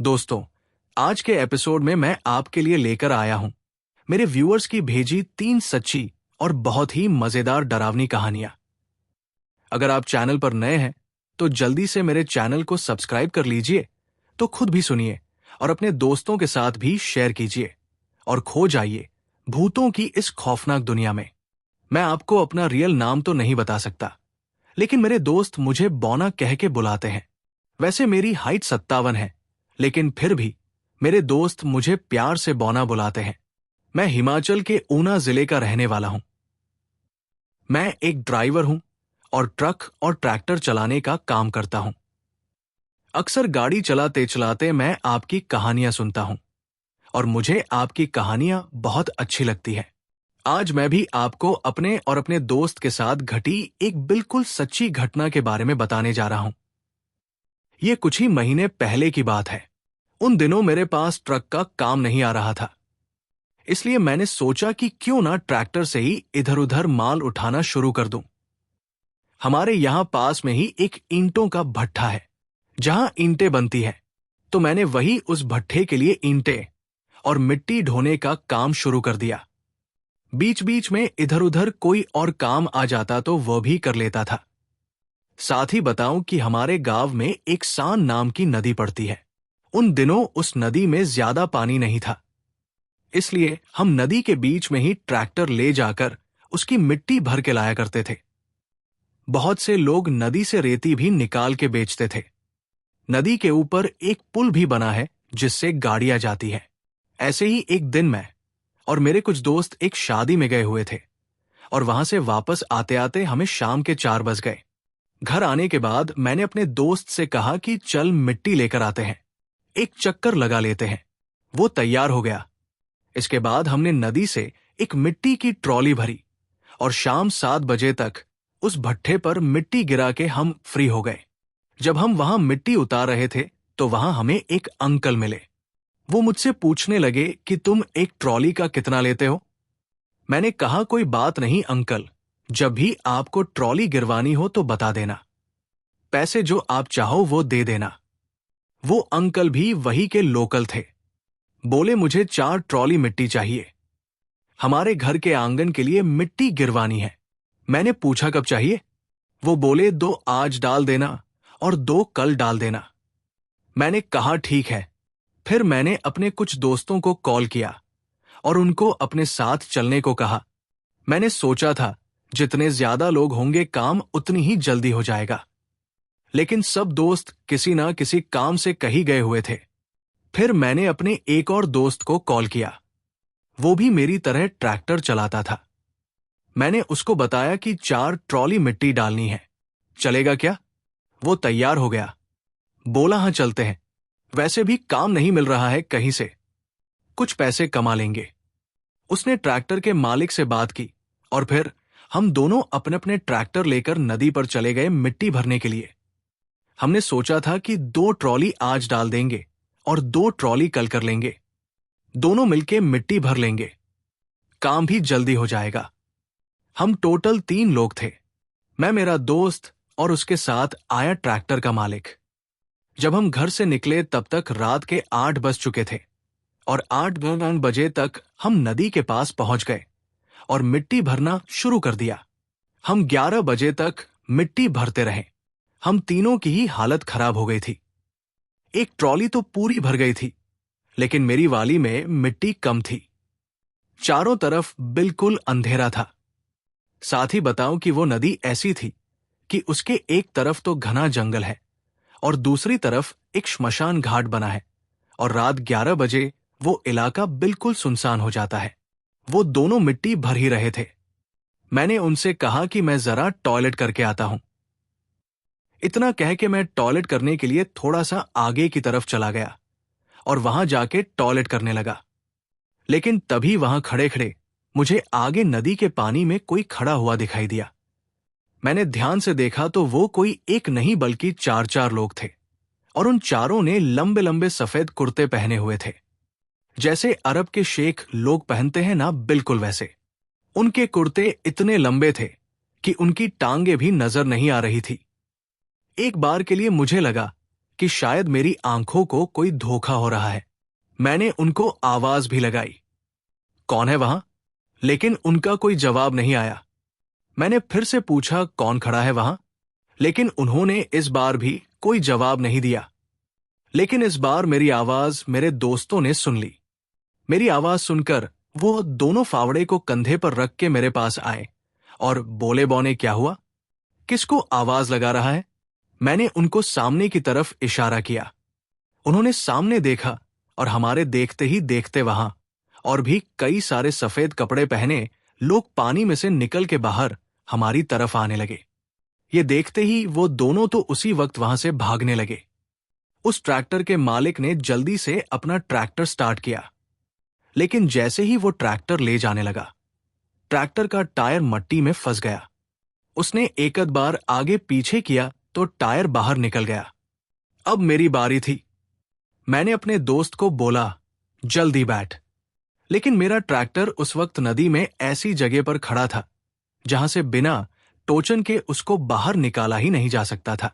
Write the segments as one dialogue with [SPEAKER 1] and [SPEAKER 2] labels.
[SPEAKER 1] दोस्तों, आज के एपिसोड में मैं आपके लिए लेकर आया हूं मेरे व्यूअर्स की भेजी 3 सच्ची और बहुत ही मजेदार डरावनी कहानियां। अगर आप चैनल पर नए हैं तो जल्दी से मेरे चैनल को सब्सक्राइब कर लीजिए, तो खुद भी सुनिए और अपने दोस्तों के साथ भी शेयर कीजिए और खो जाइए भूतों की इस खौफनाक दुनिया में। मैं आपको अपना रियल नाम तो नहीं बता सकता, लेकिन मेरे दोस्त मुझे बौना कह के बुलाते हैं। वैसे मेरी हाइट 57 है, लेकिन फिर भी मेरे दोस्त मुझे प्यार से बौना बुलाते हैं। मैं हिमाचल के ऊना जिले का रहने वाला हूं। मैं एक ड्राइवर हूं और ट्रक और ट्रैक्टर चलाने का काम करता हूं। अक्सर गाड़ी चलाते चलाते मैं आपकी कहानियां सुनता हूं और मुझे आपकी कहानियां बहुत अच्छी लगती हैं। आज मैं भी आपको अपने और अपने दोस्त के साथ घटी एक बिल्कुल सच्ची घटना के बारे में बताने जा रहा हूं। ये कुछ ही महीने पहले की बात है। उन दिनों मेरे पास ट्रक का काम नहीं आ रहा था, इसलिए मैंने सोचा कि क्यों ना ट्रैक्टर से ही इधर उधर माल उठाना शुरू कर दूं। हमारे यहां पास में ही एक ईंटों का भट्ठा है जहां ईंटें बनती हैं, तो मैंने वही उस भट्ठे के लिए ईंटें और मिट्टी ढोने का काम शुरू कर दिया। बीच बीच में इधर उधर कोई और काम आ जाता तो वह भी कर लेता था। साथ ही बताऊं कि हमारे गांव में एक सान नाम की नदी पड़ती है। उन दिनों उस नदी में ज्यादा पानी नहीं था, इसलिए हम नदी के बीच में ही ट्रैक्टर ले जाकर उसकी मिट्टी भर के लाया करते थे। बहुत से लोग नदी से रेती भी निकाल के बेचते थे। नदी के ऊपर एक पुल भी बना है जिससे गाड़ियां जाती है। ऐसे ही एक दिन मैं और मेरे कुछ दोस्त एक शादी में गए हुए थे और वहां से वापस आते आते हमें शाम के 4 बज गए। घर आने के बाद मैंने अपने दोस्त से कहा कि चल मिट्टी लेकर आते हैं, एक चक्कर लगा लेते हैं। वो तैयार हो गया। इसके बाद हमने नदी से एक मिट्टी की ट्रॉली भरी और शाम 7 बजे तक उस भट्ठे पर मिट्टी गिरा के हम फ्री हो गए। जब हम वहां मिट्टी उतार रहे थे तो वहां हमें एक अंकल मिले। वो मुझसे पूछने लगे कि तुम एक ट्रॉली का कितना लेते हो। मैंने कहा कोई बात नहीं अंकल, जब भी आपको ट्रॉली गिरवानी हो तो बता देना, पैसे जो आप चाहो वो दे देना। वो अंकल भी वही के लोकल थे। बोले मुझे 4 ट्रॉली मिट्टी चाहिए, हमारे घर के आंगन के लिए मिट्टी गिरवानी है। मैंने पूछा कब चाहिए। वो बोले 2 आज डाल देना और 2 कल डाल देना। मैंने कहा ठीक है। फिर मैंने अपने कुछ दोस्तों को कॉल किया और उनको अपने साथ चलने को कहा। मैंने सोचा था जितने ज्यादा लोग होंगे काम उतनी ही जल्दी हो जाएगा, लेकिन सब दोस्त किसी ना किसी काम से कहीं गए हुए थे। फिर मैंने अपने एक और दोस्त को कॉल किया। वो भी मेरी तरह ट्रैक्टर चलाता था। मैंने उसको बताया कि 4 ट्रॉली मिट्टी डालनी है, चलेगा क्या? वो तैयार हो गया। बोला हाँ चलते हैं, वैसे भी काम नहीं मिल रहा है कहीं से, कुछ पैसे कमा लेंगे। उसने ट्रैक्टर के मालिक से बात की और फिर हम दोनों अपने अपने ट्रैक्टर लेकर नदी पर चले गए मिट्टी भरने के लिए। हमने सोचा था कि 2 ट्रॉली आज डाल देंगे और 2 ट्रॉली कल कर लेंगे। दोनों मिलके मिट्टी भर लेंगे, काम भी जल्दी हो जाएगा। हम टोटल 3 लोग थे, मैं, मेरा दोस्त और उसके साथ आया ट्रैक्टर का मालिक। जब हम घर से निकले तब तक रात के 8 बज चुके थे और 8 बजे तक हम नदी के पास पहुंच गए और मिट्टी भरना शुरू कर दिया। हम 11 बजे तक मिट्टी भरते रहे। हम तीनों की ही हालत खराब हो गई थी। एक ट्रॉली तो पूरी भर गई थी, लेकिन मेरी वाली में मिट्टी कम थी। चारों तरफ बिल्कुल अंधेरा था। साथ ही बताऊं कि वो नदी ऐसी थी कि उसके एक तरफ तो घना जंगल है और दूसरी तरफ एक श्मशान घाट बना है, और रात 11 बजे वो इलाका बिल्कुल सुनसान हो जाता है। वो दोनों मिट्टी भर ही रहे थे। मैंने उनसे कहा कि मैं जरा टॉयलेट करके आता हूं। इतना कह के मैं टॉयलेट करने के लिए थोड़ा सा आगे की तरफ चला गया और वहां जाके टॉयलेट करने लगा। लेकिन तभी वहां खड़े खड़े मुझे आगे नदी के पानी में कोई खड़ा हुआ दिखाई दिया। मैंने ध्यान से देखा तो वो कोई एक नहीं बल्कि 4 लोग थे और उन चारों ने लंबे लंबे सफेद कुर्ते पहने हुए थे, जैसे अरब के शेख लोग पहनते हैं ना, बिल्कुल वैसे। उनके कुर्ते इतने लंबे थे कि उनकी टांगे भी नजर नहीं आ रही थी। एक बार के लिए मुझे लगा कि शायद मेरी आंखों को कोई धोखा हो रहा है। मैंने उनको आवाज भी लगाई, कौन है वहां? लेकिन उनका कोई जवाब नहीं आया। मैंने फिर से पूछा, कौन खड़ा है वहां? लेकिन उन्होंने इस बार भी कोई जवाब नहीं दिया। लेकिन इस बार मेरी आवाज मेरे दोस्तों ने सुन ली। मेरी आवाज सुनकर वो दोनों फावड़े को कंधे पर रख के मेरे पास आए और बोले, बौने क्या हुआ? किसको आवाज लगा रहा है? मैंने उनको सामने की तरफ इशारा किया। उन्होंने सामने देखा और हमारे देखते ही देखते वहां और भी कई सारे सफेद कपड़े पहने लोग पानी में से निकल के बाहर हमारी तरफ आने लगे। ये देखते ही वो दोनों तो उसी वक्त वहां से भागने लगे। उस ट्रैक्टर के मालिक ने जल्दी से अपना ट्रैक्टर स्टार्ट किया, लेकिन जैसे ही वो ट्रैक्टर ले जाने लगा, ट्रैक्टर का टायर मट्टी में फंस गया। उसने एक आध बार आगे पीछे किया तो टायर बाहर निकल गया। अब मेरी बारी थी। मैंने अपने दोस्त को बोला, जल्दी बैठ। लेकिन मेरा ट्रैक्टर उस वक्त नदी में ऐसी जगह पर खड़ा था जहां से बिना टोचन के उसको बाहर निकाला ही नहीं जा सकता था।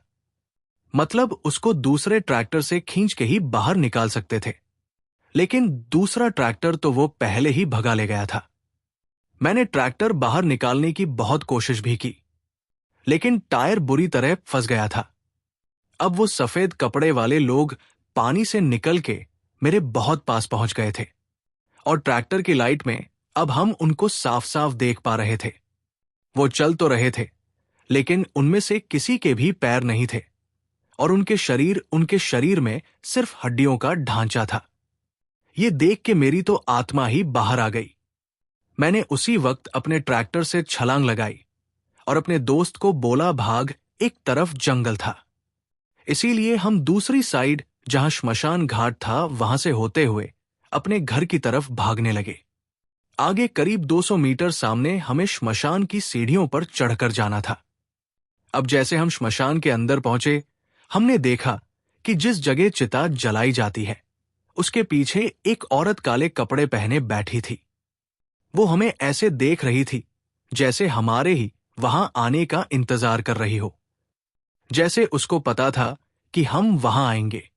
[SPEAKER 1] मतलब उसको दूसरे ट्रैक्टर से खींच के ही बाहर निकाल सकते थे, लेकिन दूसरा ट्रैक्टर तो वो पहले ही भगा ले गया था। मैंने ट्रैक्टर बाहर निकालने की बहुत कोशिश भी की, लेकिन टायर बुरी तरह फंस गया था। अब वो सफेद कपड़े वाले लोग पानी से निकल के मेरे बहुत पास पहुंच गए थे और ट्रैक्टर की लाइट में अब हम उनको साफ साफ देख पा रहे थे। वो चल तो रहे थे, लेकिन उनमें से किसी के भी पैर नहीं थे और उनके शरीर में सिर्फ हड्डियों का ढांचा था। ये देख के मेरी तो आत्मा ही बाहर आ गई। मैंने उसी वक्त अपने ट्रैक्टर से छलांग लगाई और अपने दोस्त को बोला, भाग, एक तरफ जंगल था। इसीलिए हम दूसरी साइड जहां श्मशान घाट था वहां से होते हुए अपने घर की तरफ भागने लगे। आगे करीब 200 मीटर सामने हमें श्मशान की सीढ़ियों पर चढ़कर जाना था। अब जैसे हम श्मशान के अंदर पहुंचे, हमने देखा कि जिस जगह चिता जलाई जाती है उसके पीछे एक औरत काले कपड़े पहने बैठी थी। वो हमें ऐसे देख रही थी जैसे हमारे ही वहां आने का इंतजार कर रही हो, जैसे उसको पता था कि हम वहां आएंगे।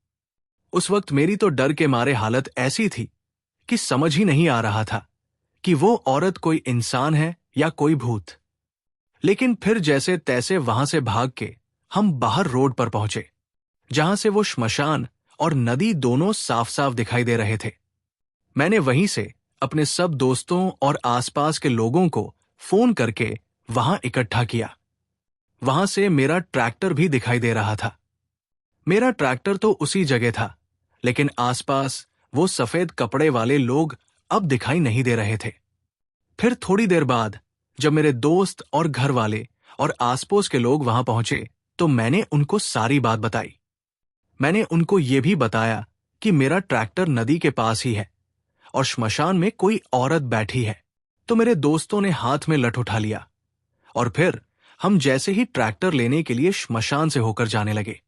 [SPEAKER 1] उस वक्त मेरी तो डर के मारे हालत ऐसी थी कि समझ ही नहीं आ रहा था कि वो औरत कोई इंसान है या कोई भूत। लेकिन फिर जैसे तैसे वहां से भाग के हम बाहर रोड पर पहुंचे, जहां से वो श्मशान और नदी दोनों साफ साफ दिखाई दे रहे थे। मैंने वहीं से अपने सब दोस्तों और आसपास के लोगों को फोन करके वहां इकट्ठा किया। वहां से मेरा ट्रैक्टर भी दिखाई दे रहा था। मेरा ट्रैक्टर तो उसी जगह था, लेकिन आसपास वो सफेद कपड़े वाले लोग अब दिखाई नहीं दे रहे थे। फिर थोड़ी देर बाद जब मेरे दोस्त और घर वाले और आसपास के लोग वहां पहुंचे तो मैंने उनको सारी बात बताई। मैंने उनको ये भी बताया कि मेरा ट्रैक्टर नदी के पास ही है और श्मशान में कोई औरत बैठी है। तो मेरे दोस्तों ने हाथ में लठ उठा लिया और फिर हम जैसे ही ट्रैक्टर लेने के लिए श्मशान से होकर जाने लगे,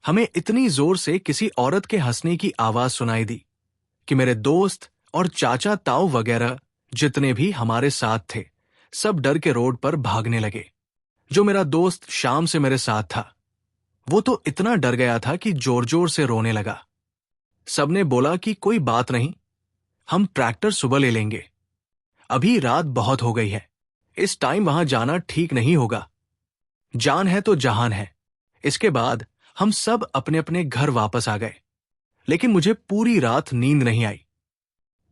[SPEAKER 1] हमें इतनी जोर से किसी औरत के हंसने की आवाज सुनाई दी कि मेरे दोस्त और चाचा ताऊ वगैरह जितने भी हमारे साथ थे सब डर के रोड पर भागने लगे। जो मेरा दोस्त शाम से मेरे साथ था वो तो इतना डर गया था कि जोर जोर से रोने लगा। सबने बोला कि कोई बात नहीं, हम ट्रैक्टर सुबह ले लेंगे, अभी रात बहुत हो गई है, इस टाइम वहां जाना ठीक नहीं होगा। जान है तो जहान है। इसके बाद हम सब अपने अपने घर वापस आ गए, लेकिन मुझे पूरी रात नींद नहीं आई।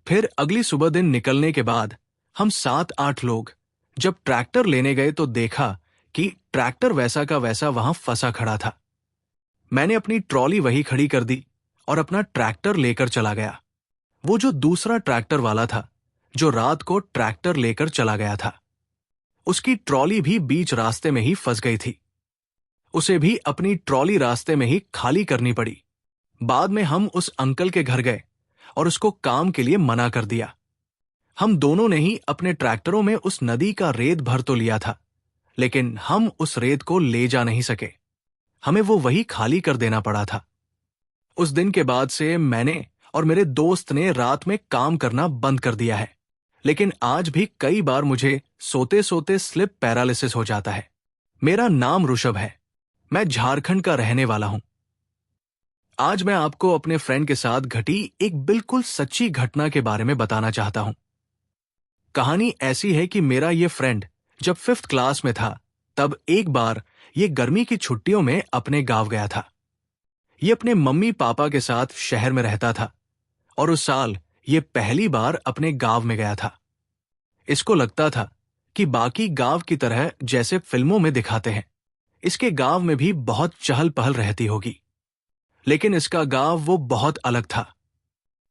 [SPEAKER 1] फिर अगली सुबह दिन निकलने के बाद हम 7-8 लोग जब ट्रैक्टर लेने गए तो देखा कि ट्रैक्टर वैसा का वैसा वहां फंसा खड़ा था। मैंने अपनी ट्रॉली वही खड़ी कर दी और अपना ट्रैक्टर लेकर चला गया। वो जो दूसरा ट्रैक्टर वाला था जो रात को ट्रैक्टर लेकर चला गया था, उसकी ट्रॉली भी बीच रास्ते में ही फंस गई थी। उसे भी अपनी ट्रॉली रास्ते में ही खाली करनी पड़ी। बाद में हम उस अंकल के घर गए और उसको काम के लिए मना कर दिया। हम दोनों ने ही अपने ट्रैक्टरों में उस नदी का रेत भर तो लिया था, लेकिन हम उस रेत को ले जा नहीं सके। हमें वो वही खाली कर देना पड़ा था। उस दिन के बाद से मैंने और मेरे दोस्त ने रात में काम करना बंद कर दिया है, लेकिन आज भी कई बार मुझे सोते सोते स्लिप पैरालिसिस हो जाता है। मेरा नाम ऋषभ है। मैं झारखंड का रहने वाला हूं। आज मैं आपको अपने फ्रेंड के साथ घटी एक बिल्कुल सच्ची घटना के बारे में बताना चाहता हूं। कहानी ऐसी है कि मेरा ये फ्रेंड जब 5th क्लास में था, तब एक बार ये गर्मी की छुट्टियों में अपने गांव गया था। ये अपने मम्मी पापा के साथ शहर में रहता था और उस साल ये पहली बार अपने गांव में गया था। इसको लगता था कि बाकी गांव की तरह जैसे फिल्मों में दिखाते हैं, इसके गांव में भी बहुत चहल पहल रहती होगी। लेकिन इसका गांव वो बहुत अलग था।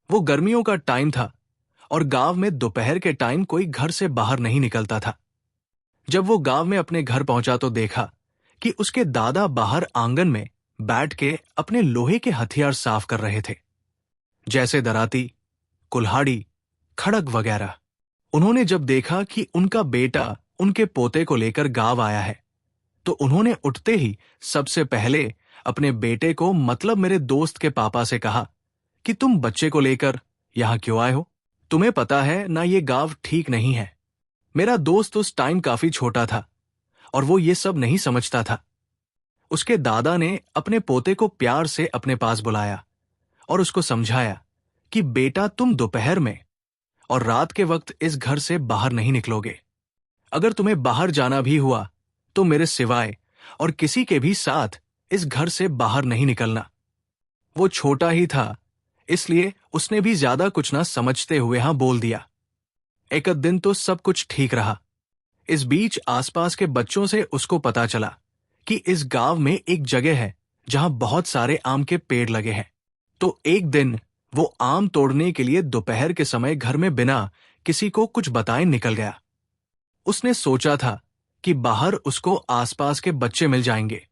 [SPEAKER 1] वो गर्मियों का टाइम था और गांव में दोपहर के टाइम कोई घर से बाहर नहीं निकलता था। जब वो गांव में अपने घर पहुंचा तो देखा कि उसके दादा बाहर आंगन में बैठ के अपने लोहे के हथियार साफ कर रहे थे, जैसे दराती, कुल्हाड़ी, खड़ग वगैरह। उन्होंने जब देखा कि उनका बेटा उनके पोते को लेकर गांव आया है, तो उन्होंने उठते ही सबसे पहले अपने बेटे को, मतलब मेरे दोस्त के पापा से कहा कि तुम बच्चे को लेकर यहां क्यों आए हो? तुम्हें पता है ना ये गांव ठीक नहीं है। मेरा दोस्त उस टाइम काफी छोटा था और वो ये सब नहीं समझता था। उसके दादा ने अपने पोते को प्यार से अपने पास बुलाया और उसको समझाया कि बेटा, तुम दोपहर में और रात के वक्त इस घर से बाहर नहीं निकलोगे। अगर तुम्हें बाहर जाना भी हुआ तो मेरे सिवाय और किसी के भी साथ इस घर से बाहर नहीं निकलना। वो छोटा ही था, इसलिए उसने भी ज्यादा कुछ ना समझते हुए हाँ बोल दिया। एक दिन तो सब कुछ ठीक रहा। इस बीच आसपास के बच्चों से उसको पता चला कि इस गांव में एक जगह है जहां बहुत सारे आम के पेड़ लगे हैं। तो एक दिन वो आम तोड़ने के लिए दोपहर के समय घर में बिना किसी को कुछ बताए निकल गया। उसने सोचा था कि बाहर उसको आसपास के बच्चे मिल जाएंगे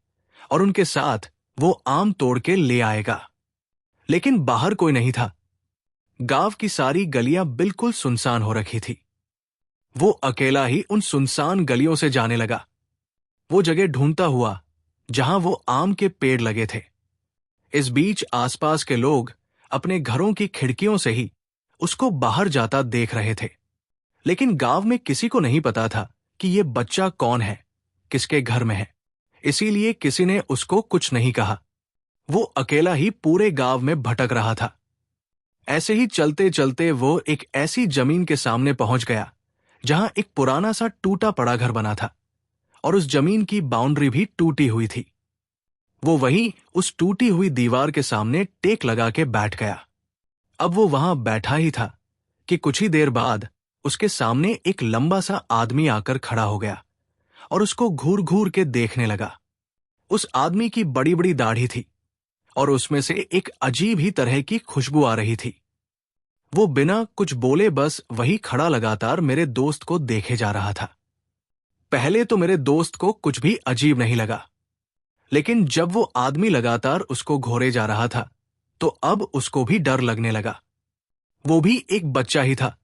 [SPEAKER 1] और उनके साथ वो आम तोड़ के ले आएगा। लेकिन बाहर कोई नहीं था। गांव की सारी गलियां बिल्कुल सुनसान हो रखी थी। वो अकेला ही उन सुनसान गलियों से जाने लगा, वो जगह ढूंढता हुआ जहां वो आम के पेड़ लगे थे। इस बीच आसपास के लोग अपने घरों की खिड़कियों से ही उसको बाहर जाता देख रहे थे। लेकिन गांव में किसी को नहीं पता था कि ये बच्चा कौन है, किसके घर में है। इसीलिए किसी ने उसको कुछ नहीं कहा। वो अकेला ही पूरे गांव में भटक रहा था। ऐसे ही चलते चलते वो एक ऐसी जमीन के सामने पहुंच गया जहां एक पुराना सा टूटा पड़ा घर बना था और उस जमीन की बाउंड्री भी टूटी हुई थी। वो वहीं उस टूटी हुई दीवार के सामने टेक लगा के बैठ गया। अब वो वहां बैठा ही था कि कुछ ही देर बाद उसके सामने एक लंबा सा आदमी आकर खड़ा हो गया और उसको घूर घूर के देखने लगा। उस आदमी की बड़ी बड़ी दाढ़ी थी और उसमें से एक अजीब ही तरह की खुशबू आ रही थी। वो बिना कुछ बोले बस वही खड़ा लगातार मेरे दोस्त को देखे जा रहा था। पहले तो मेरे दोस्त को कुछ भी अजीब नहीं लगा, लेकिन जब वो आदमी लगातार उसको घोरे जा रहा था तो अब उसको भी डर लगने लगा। वो भी एक बच्चा ही था।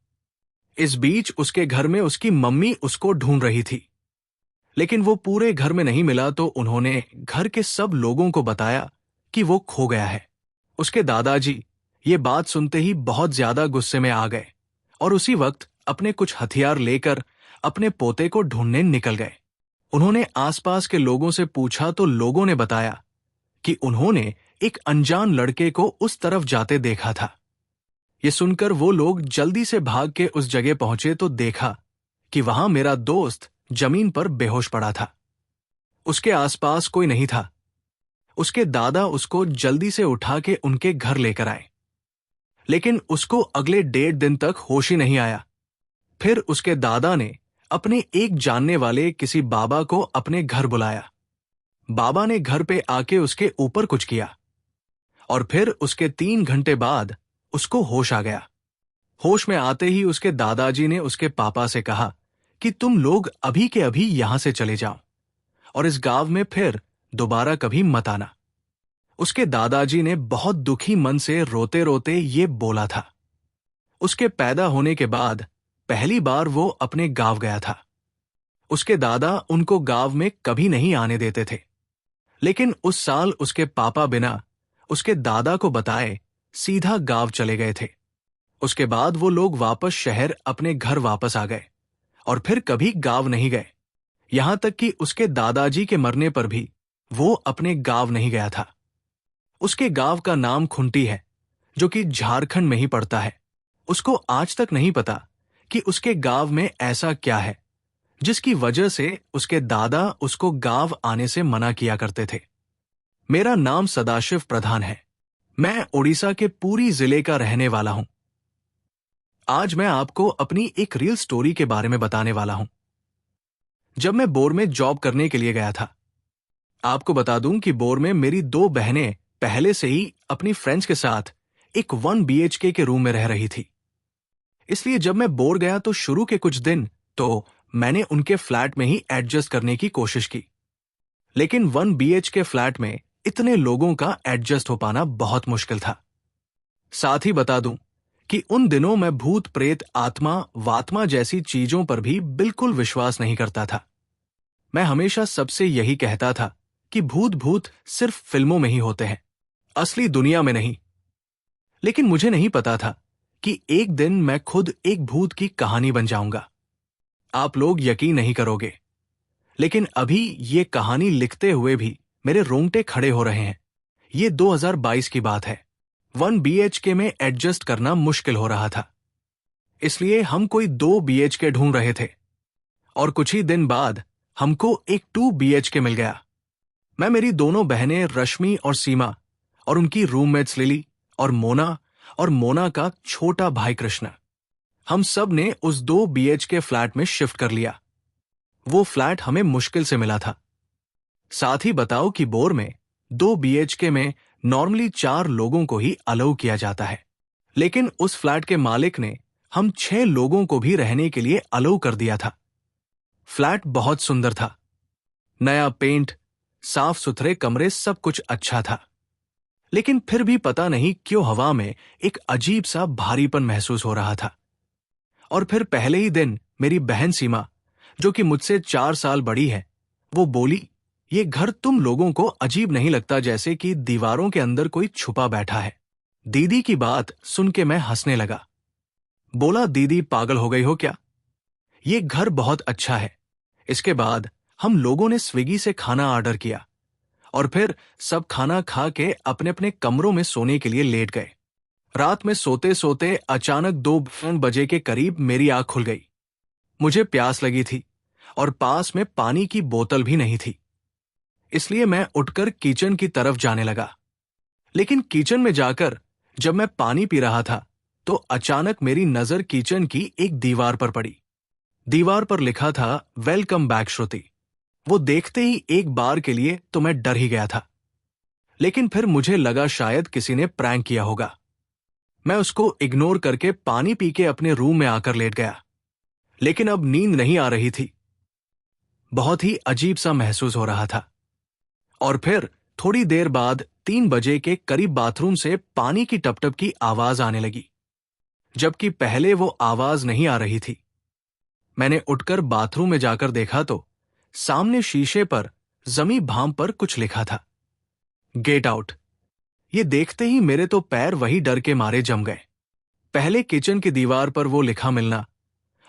[SPEAKER 1] इस बीच उसके घर में उसकी मम्मी उसको ढूंढ रही थी, लेकिन वो पूरे घर में नहीं मिला तो उन्होंने घर के सब लोगों को बताया कि वो खो गया है। उसके दादाजी ये बात सुनते ही बहुत ज्यादा गुस्से में आ गए और उसी वक्त अपने कुछ हथियार लेकर अपने पोते को ढूंढने निकल गए। उन्होंने आसपास के लोगों से पूछा तो लोगों ने बताया कि उन्होंने एक अनजान लड़के को उस तरफ जाते देखा था। ये सुनकर वो लोग जल्दी से भाग के उस जगह पहुंचे तो देखा कि वहां मेरा दोस्त जमीन पर बेहोश पड़ा था। उसके आसपास कोई नहीं था। उसके दादा उसको जल्दी से उठा के उनके घर लेकर आए, लेकिन उसको अगले 1.5 दिन तक होश ही नहीं आया। फिर उसके दादा ने अपने एक जानने वाले किसी बाबा को अपने घर बुलाया। बाबा ने घर पे आके उसके ऊपर कुछ किया और फिर उसके 3 घंटे बाद उसको होश आ गया। होश में आते ही उसके दादाजी ने उसके पापा से कहा कि तुम लोग अभी के अभी यहां से चले जाओ और इस गांव में फिर दोबारा कभी मत आना। उसके दादाजी ने बहुत दुखी मन से रोते रोते ये बोला था। उसके पैदा होने के बाद पहली बार वो अपने गांव गया था। उसके दादा उनको गांव में कभी नहीं आने देते थे, लेकिन उस साल उसके पापा बिना उसके दादा को बताए सीधा गांव चले गए थे। उसके बाद वो लोग वापस शहर अपने घर वापस आ गए और फिर कभी गांव नहीं गए। यहां तक कि उसके दादाजी के मरने पर भी वो अपने गांव नहीं गया था। उसके गांव का नाम खुंटी है, जो कि झारखंड में ही पड़ता है। उसको आज तक नहीं पता कि उसके गांव में ऐसा क्या है जिसकी वजह से उसके दादा उसको गांव आने से मना किया करते थे। मेरा नाम सदाशिव प्रधान है। मैं ओडिशा के पूरी जिले का रहने वाला हूं। आज मैं आपको अपनी एक रियल स्टोरी के बारे में बताने वाला हूं। जब मैं बोर में जॉब करने के लिए गया था, आपको बता दूं कि बोर में मेरी 2 बहनें पहले से ही अपनी फ्रेंड्स के साथ एक 1 BHK के रूम में रह रही थी। इसलिए जब मैं बोर गया तो शुरू के कुछ दिन तो मैंने उनके फ्लैट में ही एडजस्ट करने की कोशिश की। लेकिन 1 BHK फ्लैट में इतने लोगों का एडजस्ट हो पाना बहुत मुश्किल था। साथ ही बता दूं कि उन दिनों मैं भूत प्रेत आत्मा वात्मा जैसी चीजों पर भी बिल्कुल विश्वास नहीं करता था। मैं हमेशा सबसे यही कहता था कि भूत भूत सिर्फ फिल्मों में ही होते हैं, असली दुनिया में नहीं। लेकिन मुझे नहीं पता था कि एक दिन मैं खुद एक भूत की कहानी बन जाऊंगा। आप लोग यकीन नहीं करोगे, लेकिन अभी ये कहानी लिखते हुए भी मेरे रोंगटे खड़े हो रहे हैं। ये 2022 की बात है। 1 BHK में एडजस्ट करना मुश्किल हो रहा था, इसलिए हम कोई 2 BHK ढूंढ रहे थे और कुछ ही दिन बाद हमको एक 2 BHK मिल गया। मैं, मेरी दोनों बहनें रश्मि और सीमा और उनकी रूममेट्स लिली और मोना का छोटा भाई कृष्ण, हम सब ने उस 2 BHK फ्लैट में शिफ्ट कर लिया। वो फ्लैट हमें मुश्किल से मिला था। साथ ही बताओ कि बोर में 2 BHK में नॉर्मली 4 लोगों को ही अलाउ किया जाता है, लेकिन उस फ्लैट के मालिक ने हम 6 लोगों को भी रहने के लिए अलाउ कर दिया था। फ्लैट बहुत सुंदर था, नया पेंट, साफ सुथरे कमरे, सब कुछ अच्छा था। लेकिन फिर भी पता नहीं क्यों हवा में एक अजीब सा भारीपन महसूस हो रहा था। और फिर पहले ही दिन मेरी बहन सीमा, जो कि मुझसे 4 साल बड़ी है, वो बोली, ये घर तुम लोगों को अजीब नहीं लगता जैसे कि दीवारों के अंदर कोई छुपा बैठा है? दीदी की बात सुन के मैं हंसने लगा। बोला, दीदी पागल हो गई हो क्या? ये घर बहुत अच्छा है। इसके बाद हम लोगों ने स्विगी से खाना ऑर्डर किया और फिर सब खाना खा के अपने अपने कमरों में सोने के लिए लेट गए। रात में सोते सोते अचानक 2 बजे के करीब मेरी आंख खुल गई। मुझे प्यास लगी थी और पास में पानी की बोतल भी नहीं थी, इसलिए मैं उठकर किचन की तरफ जाने लगा। लेकिन किचन में जाकर जब मैं पानी पी रहा था तो अचानक मेरी नजर किचन की एक दीवार पर पड़ी। दीवार पर लिखा था, वेलकम बैक श्रुति। वो देखते ही एक बार के लिए तो मैं डर ही गया था, लेकिन फिर मुझे लगा शायद किसी ने प्रैंक किया होगा। मैं उसको इग्नोर करके पानी पी के अपने रूम में आकर लेट गया, लेकिन अब नींद नहीं आ रही थी। बहुत ही अजीब सा महसूस हो रहा था। और फिर थोड़ी देर बाद 3 बजे के करीब बाथरूम से पानी की टपटप की आवाज आने लगी, जबकि पहले वो आवाज नहीं आ रही थी। मैंने उठकर बाथरूम में जाकर देखा तो सामने शीशे पर जमी भाम पर कुछ लिखा था, गेट आउट। ये देखते ही मेरे तो पैर वही डर के मारे जम गए। पहले किचन की दीवार पर वो लिखा मिलना,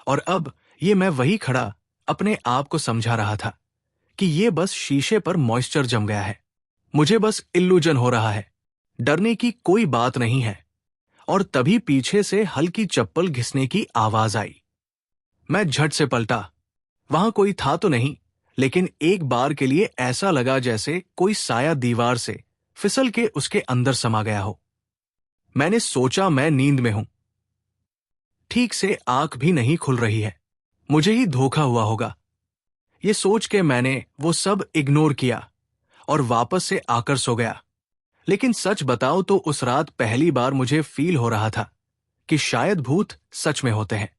[SPEAKER 1] और अब ये मैं वही खड़ा अपने आप को समझा रहा था कि ये बस शीशे पर मॉइस्चर जम गया है। मुझे बस इल्यूजन हो रहा है, डरने की कोई बात नहीं है। और तभी पीछे से हल्की चप्पल घिसने की आवाज आई। मैं झट से पलटा। वहां कोई था तो नहीं, लेकिन एक बार के लिए ऐसा लगा जैसे कोई साया दीवार से फिसल के उसके अंदर समा गया हो। मैंने सोचा मैं नींद में हूं, ठीक से आंख भी नहीं खुल रही है, मुझे ही धोखा हुआ होगा। ये सोच के मैंने वो सब इग्नोर किया और वापस से आकर सो गया। लेकिन सच बताओ तो उस रात पहली बार मुझे फील हो रहा था कि शायद भूत सच में होते हैं।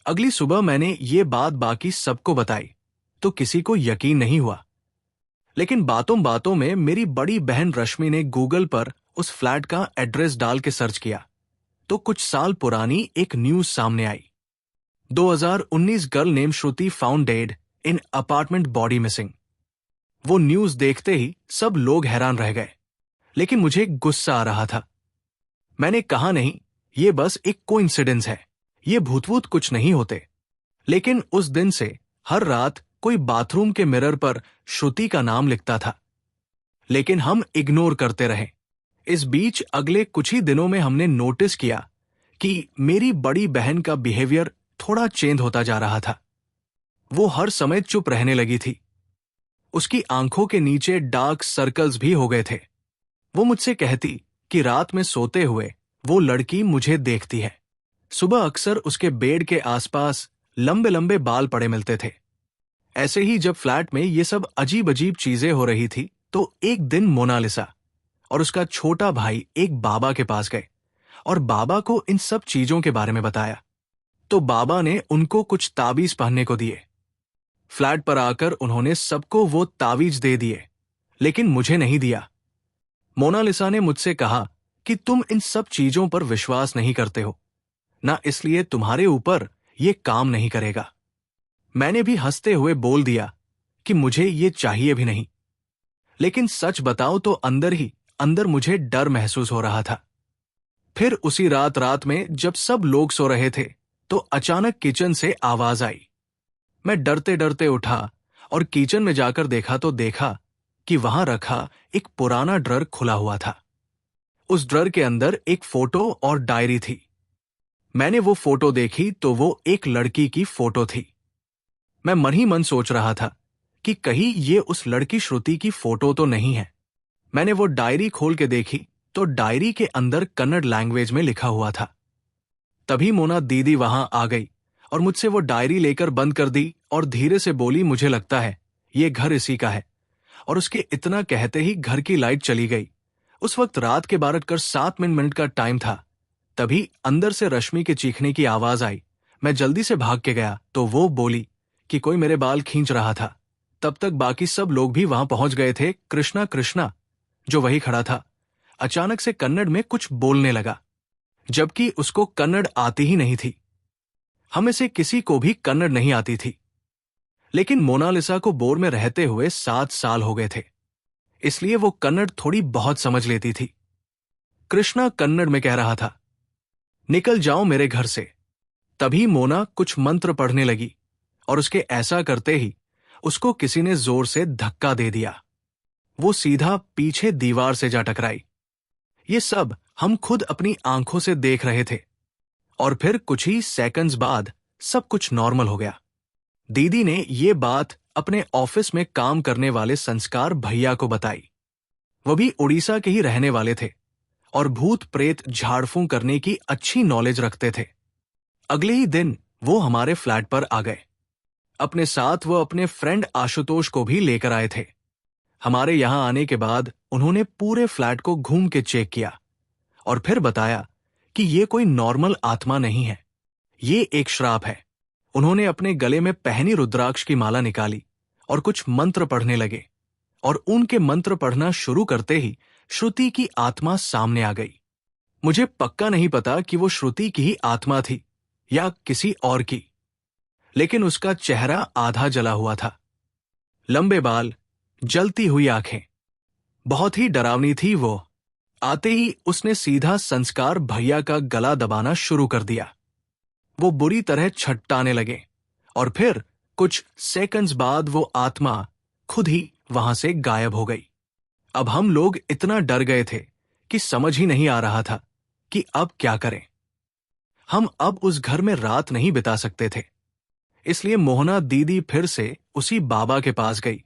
[SPEAKER 1] अगली सुबह मैंने ये बात बाकी सबको बताई तो किसी को यकीन नहीं हुआ। लेकिन बातों बातों में मेरी बड़ी बहन रश्मि ने गूगल पर उस फ्लैट का एड्रेस डाल के सर्च किया तो कुछ साल पुरानी एक न्यूज सामने आई। 2019 girl name Shruti found dead in apartment body missing. वो न्यूज देखते ही सब लोग हैरान रह गए, लेकिन मुझे गुस्सा आ रहा था। मैंने कहा, नहीं, ये बस एक कोइंसिडेंस है, ये भूत कुछ नहीं होते। लेकिन उस दिन से हर रात कोई बाथरूम के मिरर पर श्रुति का नाम लिखता था, लेकिन हम इग्नोर करते रहे। इस बीच अगले कुछ ही दिनों में हमने नोटिस किया कि मेरी बड़ी बहन का बिहेवियर थोड़ा चेंज होता जा रहा था। वो हर समय चुप रहने लगी थी। उसकी आंखों के नीचे डार्क सर्कल्स भी हो गए थे। वो मुझसे कहती कि रात में सोते हुए वो लड़की मुझे देखती है। सुबह अक्सर उसके बेड के आसपास लंबे लंबे बाल पड़े मिलते थे। ऐसे ही जब फ्लैट में ये सब अजीब अजीब चीजें हो रही थी तो एक दिन मोनालिसा और उसका छोटा भाई एक बाबा के पास गए और बाबा को इन सब चीजों के बारे में बताया। तो बाबा ने उनको कुछ ताबीज पहनने को दिए। फ्लैट पर आकर उन्होंने सबको वो ताबीज दे दिए, लेकिन मुझे नहीं दिया। मोनालिसा ने मुझसे कहा कि तुम इन सब चीजों पर विश्वास नहीं करते हो ना, इसलिए तुम्हारे ऊपर ये काम नहीं करेगा। मैंने भी हंसते हुए बोल दिया कि मुझे ये चाहिए भी नहीं। लेकिन सच बताओ तो अंदर ही अंदर मुझे डर महसूस हो रहा था। फिर उसी रात में जब सब लोग सो रहे थे तो अचानक किचन से आवाज आई। मैं डरते डरते उठा और किचन में जाकर देखा तो देखा कि वहां रखा एक पुराना ड्रॉर खुला हुआ था। उस ड्रॉर के अंदर एक फोटो और डायरी थी। मैंने वो फोटो देखी तो वो एक लड़की की फोटो थी। मैं मन ही मन सोच रहा था कि कहीं ये उस लड़की श्रुति की फोटो तो नहीं है। मैंने वो डायरी खोल के देखी तो डायरी के अंदर कन्नड़ लैंग्वेज में लिखा हुआ था। तभी मोना दीदी वहां आ गई और मुझसे वो डायरी लेकर बंद कर दी और धीरे से बोली, मुझे लगता है ये घर इसी का है। और उसके इतना कहते ही घर की लाइट चली गई। उस वक्त रात के 12:07 का टाइम था। तभी अंदर से रश्मि के चीखने की आवाज आई। मैं जल्दी से भाग के गया तो वो बोली कि कोई मेरे बाल खींच रहा था। तब तक बाकी सब लोग भी वहां पहुंच गए थे। कृष्णा कृष्णा जो वही खड़ा था अचानक से कन्नड़ में कुछ बोलने लगा, जबकि उसको कन्नड़ आती ही नहीं थी। हम में से किसी को भी कन्नड़ नहीं आती थी, लेकिन मोनालिसा को बोर में रहते हुए 7 साल हो गए थे, इसलिए वो कन्नड़ थोड़ी बहुत समझ लेती थी। कृष्णा कन्नड़ में कह रहा था, निकल जाओ मेरे घर से। तभी मोना कुछ मंत्र पढ़ने लगी और उसके ऐसा करते ही उसको किसी ने जोर से धक्का दे दिया। वो सीधा पीछे दीवार से जा टकराई। ये सब हम खुद अपनी आंखों से देख रहे थे और फिर कुछ ही सेकंड्स बाद सब कुछ नॉर्मल हो गया। दीदी ने ये बात अपने ऑफिस में काम करने वाले संस्कार भैया को बताई। वो भी उड़ीसा के ही रहने वाले थे और भूत प्रेत झाड़फूंक करने की अच्छी नॉलेज रखते थे। अगले ही दिन वो हमारे फ्लैट पर आ गए। अपने साथ वो अपने फ्रेंड आशुतोष को भी लेकर आए थे। हमारे यहां आने के बाद उन्होंने पूरे फ्लैट को घूम के चेक किया और फिर बताया कि ये कोई नॉर्मल आत्मा नहीं है, ये एक श्राप है। उन्होंने अपने गले में पहनी रुद्राक्ष की माला निकाली और कुछ मंत्र पढ़ने लगे और उनके मंत्र पढ़ना शुरू करते ही श्रुति की आत्मा सामने आ गई। मुझे पक्का नहीं पता कि वो श्रुति की ही आत्मा थी या किसी और की, लेकिन उसका चेहरा आधा जला हुआ था। लंबे बाल, जलती हुई आंखें, बहुत ही डरावनी थी वो। आते ही उसने सीधा संस्कार भैया का गला दबाना शुरू कर दिया। वो बुरी तरह छटपटाने लगे और फिर कुछ सेकंड्स बाद वो आत्मा खुद ही वहां से गायब हो गई। अब हम लोग इतना डर गए थे कि समझ ही नहीं आ रहा था कि अब क्या करें। हम अब उस घर में रात नहीं बिता सकते थे, इसलिए मोहना दीदी फिर से उसी बाबा के पास गई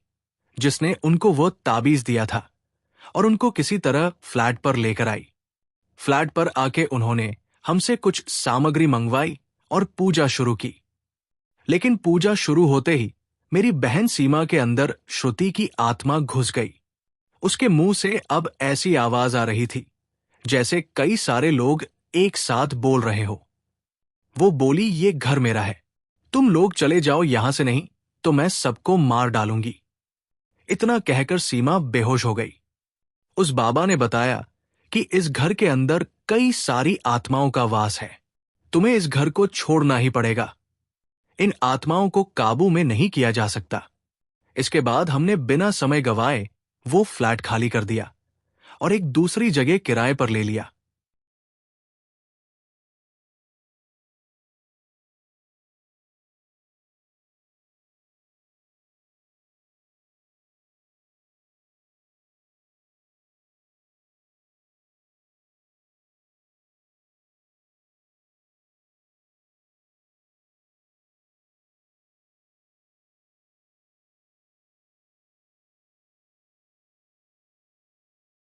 [SPEAKER 1] जिसने उनको वो ताबीज दिया था और उनको किसी तरह फ्लैट पर लेकर आई। फ्लैट पर आके उन्होंने हमसे कुछ सामग्री मंगवाई और पूजा शुरू की। लेकिन पूजा शुरू होते ही मेरी बहन सीमा के अंदर श्रुति की आत्मा घुस गई। उसके मुंह से अब ऐसी आवाज आ रही थी जैसे कई सारे लोग एक साथ बोल रहे हो। वो बोली, ये घर मेरा है, तुम लोग चले जाओ यहां से, नहीं तो मैं सबको मार डालूंगी। इतना कहकर सीमा बेहोश हो गई। उस बाबा ने बताया कि इस घर के अंदर कई सारी आत्माओं का वास है, तुम्हें इस घर को छोड़ना ही पड़ेगा। इन आत्माओं को काबू में नहीं किया जा सकता। इसके बाद हमने बिना समय गवाए वो फ्लैट खाली कर दिया और एक दूसरी जगह किराए पर ले लिया।